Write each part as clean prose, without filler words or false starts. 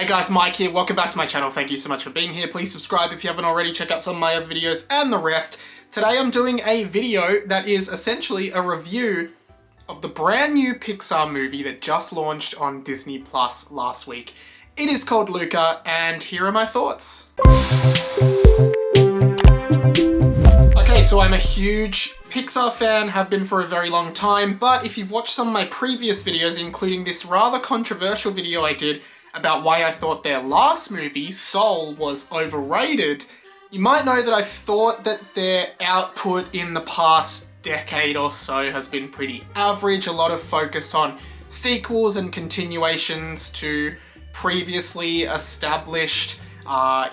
Hey guys, Mike here. Welcome back to my channel. Thank you so much for being here. Please subscribe if you haven't already. Check out some of my other videos and the rest. Today I'm doing a video that is essentially a review of the brand new Pixar movie that just launched on Disney Plus last week. It is called Luca, and here are my thoughts. Okay, so I'm a huge Pixar fan, have been for a very long time, but if you've watched some of my previous videos, including this rather controversial video I did about why I thought their last movie, Soul, was overrated, you might know that I've thought that their output in the past decade or so has been pretty average. A lot of focus on sequels and continuations to previously established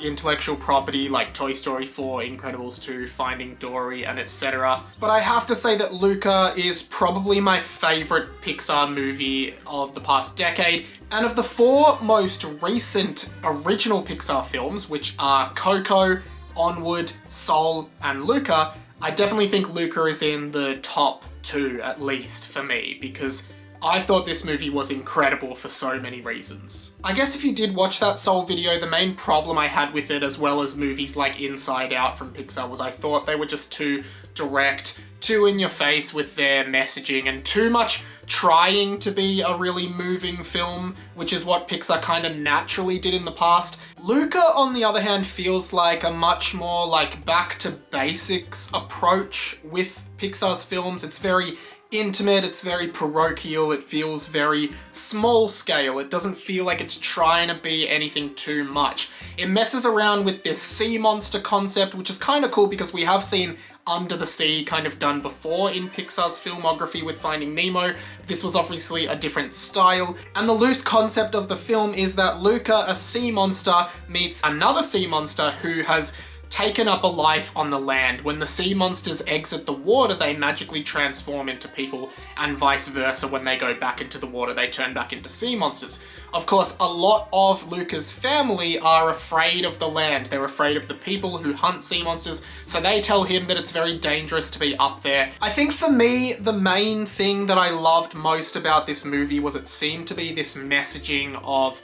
intellectual property like Toy Story 4, Incredibles 2, Finding Dory, and etc. But I have to say that Luca is probably my favorite Pixar movie of the past decade. And of the four most recent original Pixar films, which are Coco, Onward, Soul, and Luca, I definitely think Luca is in the top two, at least, for me, because I thought this movie was incredible for so many reasons. I guess if you did watch that Soul video, the main problem I had with it, as well as movies like Inside Out from Pixar, was I thought they were just too direct, too in your face with their messaging, and too much trying to be a really moving film, which is what Pixar kind of naturally did in the past. Luca, on the other hand, feels like a much more like back to basics approach with Pixar's films. It's very intimate, it's very parochial, it feels very small scale. It doesn't feel like it's trying to be anything too much. It messes around with this sea monster concept, which is kind of cool because we have seen Under the Sea kind of done before in Pixar's filmography with Finding Nemo. This was obviously a different style. And the loose concept of the film is that Luca, a sea monster, meets another sea monster who has taken up a life on the land. When the sea monsters exit the water, they magically transform into people, and vice versa. When they go back into the water, they turn back into sea monsters. Of course, a lot of Luca's family are afraid of the land. They're afraid of the people who hunt sea monsters, so they tell him that it's very dangerous to be up there. I think for me, the main thing that I loved most about this movie was it seemed to be this messaging of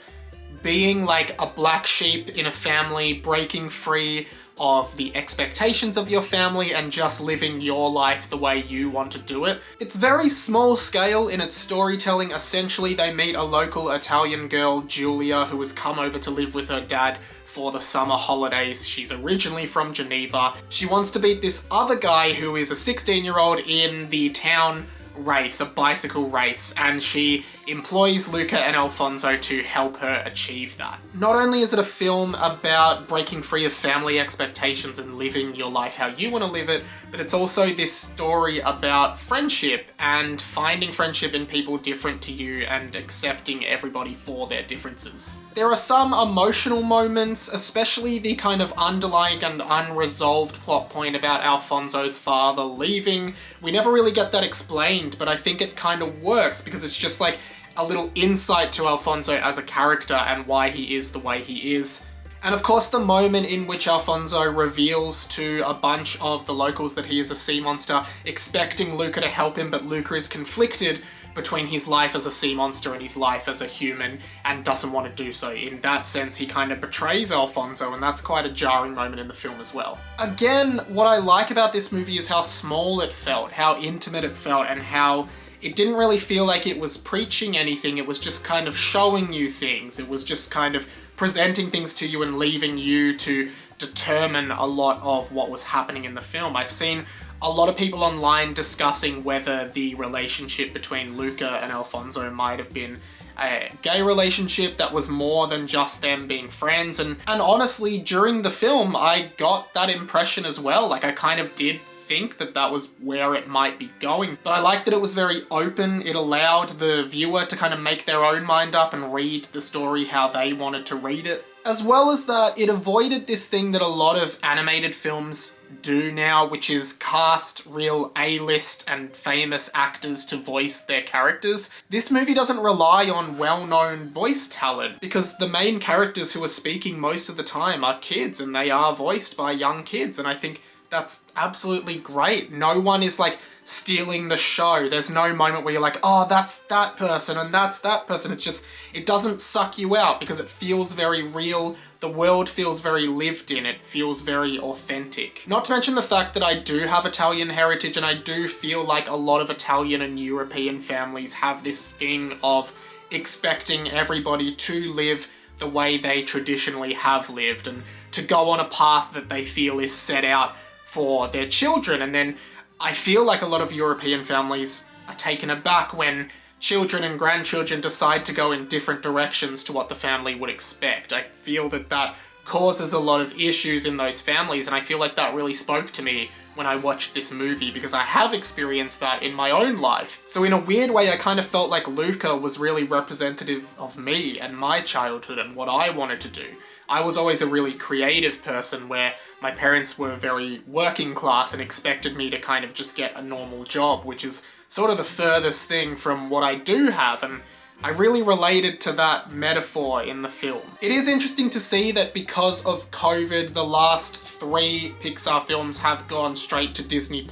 being like a black sheep in a family, breaking free of the expectations of your family and just living your life the way you want to do it. It's very small scale in its storytelling. Essentially, they meet a local Italian girl, Julia, who has come over to live with her dad for the summer holidays. She's originally from Geneva. She wants to beat this other guy who is a 16-year-old in the town race, a bicycle race, and she employs Luca and Alfonso to help her achieve that. Not only is it a film about breaking free of family expectations and living your life how you want to live it, but it's also this story about friendship and finding friendship in people different to you and accepting everybody for their differences. There are some emotional moments, especially the kind of underlying and unresolved plot point about Alfonso's father leaving. We never really get that explained, but I think it kind of works because it's just like a little insight to Alfonso as a character and why he is the way he is. And of course, the moment in which Alfonso reveals to a bunch of the locals that he is a sea monster, expecting Luca to help him, but Luca is conflicted between his life as a sea monster and his life as a human and doesn't want to do so. In that sense, he kind of betrays Alfonso, and that's quite a jarring moment in the film as well. Again, what I like about this movie is how small it felt, how intimate it felt, and how it didn't really feel like it was preaching anything. It was just kind of showing you things. It was just kind of presenting things to you and leaving you to determine a lot of what was happening in the film. I've seen a lot of people online discussing whether the relationship between Luca and Alfonso might have been a gay relationship that was more than just them being friends, and honestly, during the film, I got that impression as well. Like, I kind of did think that that was where it might be going, but I liked that it was very open. It allowed the viewer to kind of make their own mind up and read the story how they wanted to read it. As well as that, it avoided this thing that a lot of animated films do now, which is cast real A-list and famous actors to voice their characters. This movie doesn't rely on well-known voice talent because the main characters who are speaking most of the time are kids, and they are voiced by young kids, and I think that's absolutely great. No one is like stealing the show. There's no moment where you're like, oh, that's that person and that's that person. It's just, it doesn't suck you out because it feels very real. The world feels very lived in. It feels very authentic. Not to mention the fact that I do have Italian heritage, and I do feel like a lot of Italian and European families have this thing of expecting everybody to live the way they traditionally have lived and to go on a path that they feel is set out for their children. And then I feel like a lot of European families are taken aback when children and grandchildren decide to go in different directions to what the family would expect. I feel that that causes a lot of issues in those families, and I feel like that really spoke to me when I watched this movie because I have experienced that in my own life. So in a weird way, I kind of felt like Luca was really representative of me and my childhood and what I wanted to do. I was always a really creative person where my parents were very working class and expected me to kind of just get a normal job, which is sort of the furthest thing from what I do have, and I really related to that metaphor in the film. It is interesting to see that because of COVID, the last 3 Pixar films have gone straight to Disney+.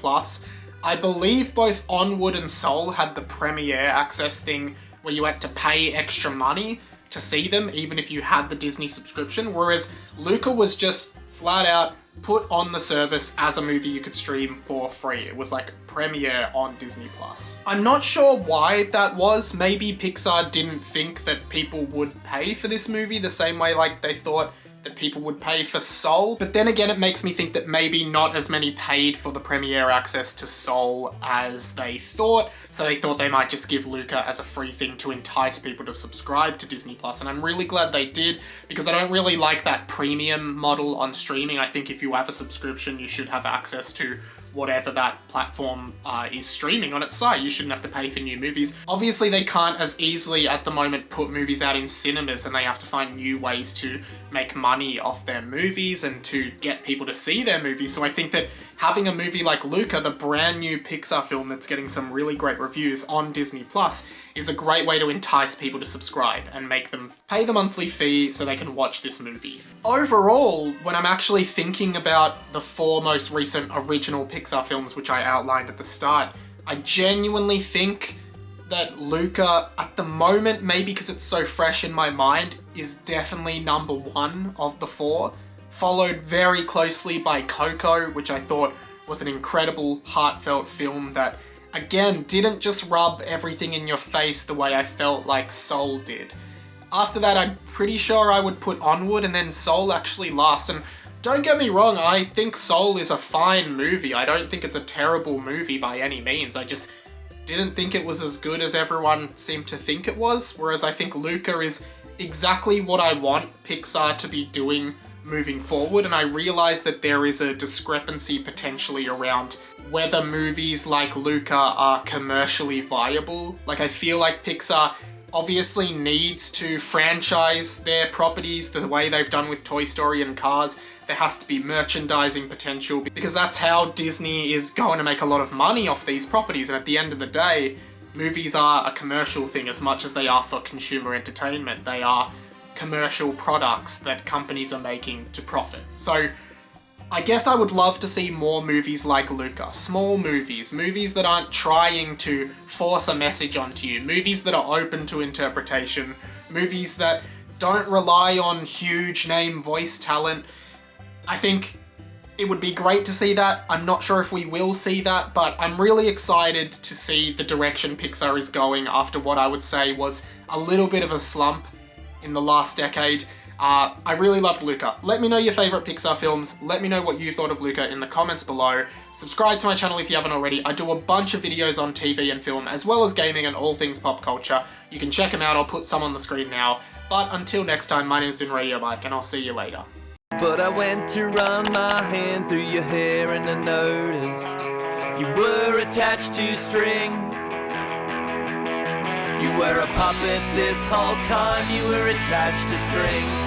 I believe both Onward and Soul had the premiere access thing where you had to pay extra money to see them, even if you had the Disney subscription, whereas Luca was just flat out put on the service as a movie you could stream for free. It was like premiere on Disney+. I'm not sure why that was. Maybe Pixar didn't think that people would pay for this movie the same way like they thought that people would pay for Soul. But then again, it makes me think that maybe not as many paid for the premiere access to Soul as they thought. So they thought they might just give Luca as a free thing to entice people to subscribe to Disney+. And I'm really glad they did, because I don't really like that premium model on streaming. I think if you have a subscription, you should have access to whatever that platform is streaming on its site. You shouldn't have to pay for new movies. Obviously, they can't as easily at the moment put movies out in cinemas, and they have to find new ways to make money off their movies and to get people to see their movies. So I think that having a movie like Luca, the brand new Pixar film that's getting some really great reviews on Disney+, is a great way to entice people to subscribe and make them pay the monthly fee so they can watch this movie. Overall, when I'm actually thinking about the 4 most recent original Pixar films which I outlined at the start, I genuinely think that Luca, at the moment, maybe because it's so fresh in my mind, is definitely number 1 of the 4, followed very closely by Coco, which I thought was an incredible, heartfelt film that, again, didn't just rub everything in your face the way I felt like Soul did. After that, I'm pretty sure I would put Onward, and then Soul actually last. And don't get me wrong, I think Soul is a fine movie. I don't think it's a terrible movie by any means. I just didn't think it was as good as everyone seemed to think it was, whereas I think Luca is exactly what I want Pixar to be doing moving forward, and I realize that there is a discrepancy potentially around whether movies like Luca are commercially viable. Like, I feel like Pixar obviously needs to franchise their properties the way they've done with Toy Story and Cars. There has to be merchandising potential, because that's how Disney is going to make a lot of money off these properties, and at the end of the day, movies are a commercial thing as much as they are for consumer entertainment. They are commercial products that companies are making to profit. So I guess I would love to see more movies like Luca. Small movies that aren't trying to force a message onto you, movies that are open to interpretation, movies that don't rely on huge name voice talent. I think it would be great to see that. I'm not sure if we will see that, but I'm really excited to see the direction Pixar is going after what I would say was a little bit of a slump in the last decade. I really loved Luca. Let me know your favorite Pixar films. Let me know what you thought of Luca in the comments below. Subscribe to my channel if you haven't already. I do a bunch of videos on TV and film, as well as gaming and all things pop culture. You can check them out. I'll put some on the screen now. But until next time, my name's been Radio Mike, and I'll see you later. But I went to run my hand through your hair and I noticed you were attached to string. You were a puppet this whole time, you were attached to string.